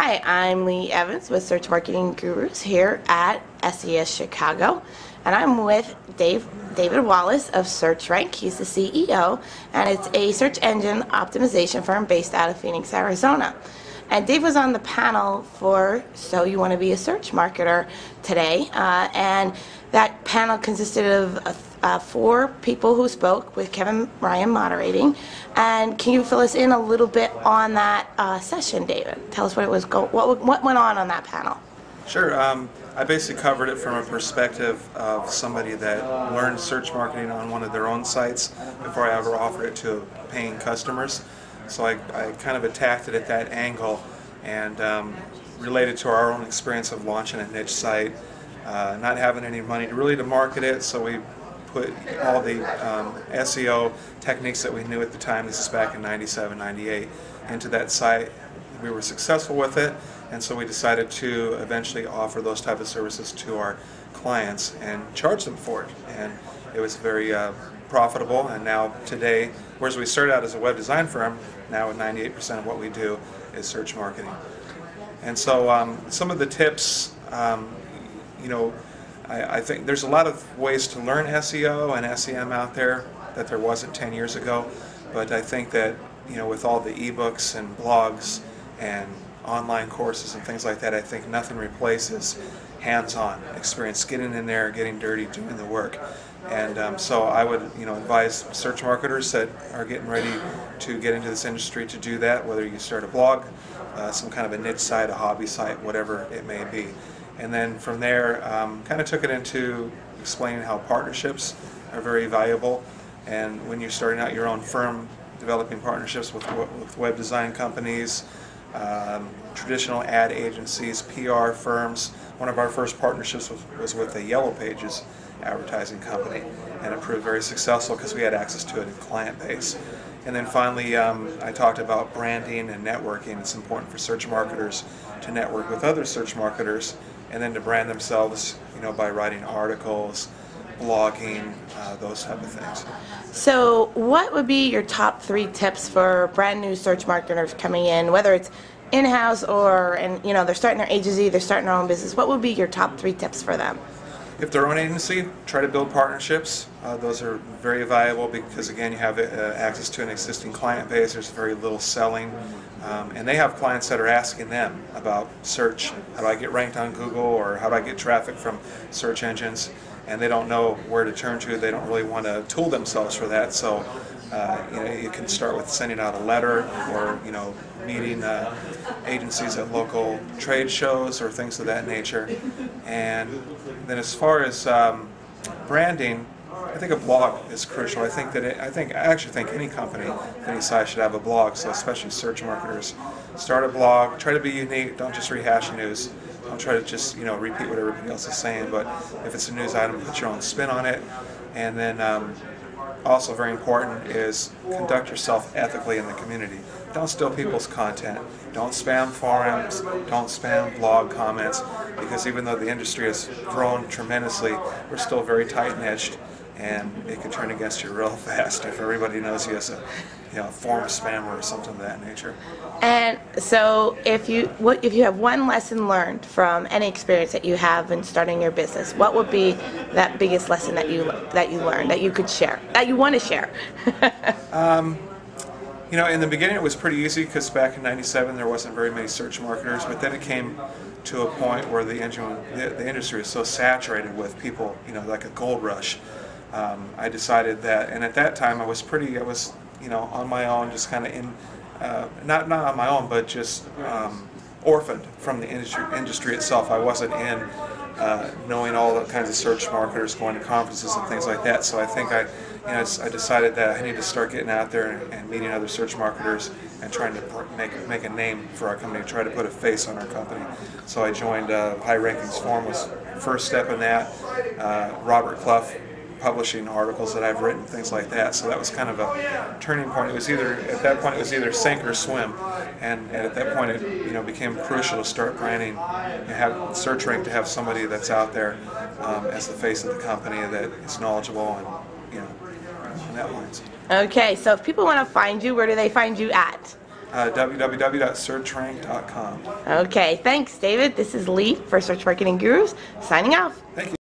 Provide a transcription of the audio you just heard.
Hi, I'm Lee Evans with Search Marketing Gurus here at SES Chicago, and I'm with David Wallace of SearchRank. He's the CEO, and it's a search engine optimization firm based out of Phoenix, Arizona. And Dave was on the panel for So You Want to Be a Search Marketer today, and that panel consisted of 4 people who spoke, with Kevin Ryan moderating. And can you fill us in a little bit on that session, David? Tell us what went on that panel. Sure. I basically covered it from a perspective of somebody that learned search marketing on one of their own sites before I ever offered it to paying customers. So I kind of attacked it at that angle and related to our own experience of launching a niche site, not having any money to market it, so we put all the SEO techniques that we knew at the time, this is back in 97, 98, into that site. We were successful with it, and so we decided to eventually offer those type of services to our clients and charge them for it. And it was very profitable, and now today, whereas we started out as a web design firm, now 98% of what we do is search marketing. And so some of the tips, I think there's a lot of ways to learn SEO and SEM out there that there wasn't 10 years ago, but I think that with all the ebooks and blogs and online courses and things like that, I think nothing replaces hands-on experience, getting in there, getting dirty, doing the work. And so I would advise search marketers that are getting ready to get into this industry to do that, whether you start a blog, some kind of a niche site, a hobby site, whatever it may be. And then from there, kind of took it into explaining how partnerships are very valuable. And when you're starting out your own firm, developing partnerships with web design companies, traditional ad agencies, PR firms. One of our first partnerships was with the Yellow Pages advertising company, and it proved very successful because we had access to it in client base. And then finally, I talked about branding and networking. It's important for search marketers to network with other search marketers, and then to brand themselves, by writing articles, blogging, those type of things. So what would be your top 3 tips for brand new search marketers coming in, whether it's in-house or they're starting their agency, they're starting their own business? What would be your top 3 tips for them? If they're own agency, try to build partnerships. Those are very valuable because, again, you have access to an existing client base. There's very little selling. And they have clients that are asking them about search. How do I get ranked on Google, or how do I get traffic from search engines? And they don't know where to turn to. They don't really want to tool themselves for that. So you can start with sending out a letter, or meeting agencies at local trade shows or things of that nature. And then as far as branding, I think a blog is crucial. I actually think any company, any size should have a blog. So especially search marketers, start a blog. Try to be unique. Don't just rehash news. Don't try to just repeat what everybody else is saying. But if it's a news item, put your own spin on it. And then also very important is conduct yourself ethically in the community. Don't steal people's content. Don't spam forums. Don't spam blog comments, because even though the industry has grown tremendously, we're still very tight-niched, and it can turn against you real fast if everybody knows you as a forum spammer or something of that nature. And so if you have one lesson learned from any experience that you have in starting your business, what would be that biggest lesson that you learned, that you could share, that you want to share? In the beginning it was pretty easy because back in 97 there wasn't very many search marketers, but then it came to a point where the industry is so saturated with people, like a gold rush. I decided that, and at that time I was on my own, just kind of in, not on my own, but just orphaned from the industry itself. I wasn't in knowing all the kinds of search marketers, going to conferences and things like that. So I think I decided that I need to start getting out there and meeting other search marketers and trying to make a name for our company, try to put a face on our company. So I joined High Rankings Forum, was the first step in that. Robert Clough publishing articles that I've written, things like that. So that was kind of a turning point. At that point it was either sink or swim, and at that point it became crucial to start branding and have SearchRank, to have somebody that's out there as the face of the company that is knowledgeable and on that lines. Okay, so if people want to find you, where do they find you at? www.searchrank.com. Okay, thanks, David. This is Lee for Search Marketing Gurus, signing off. Thank you.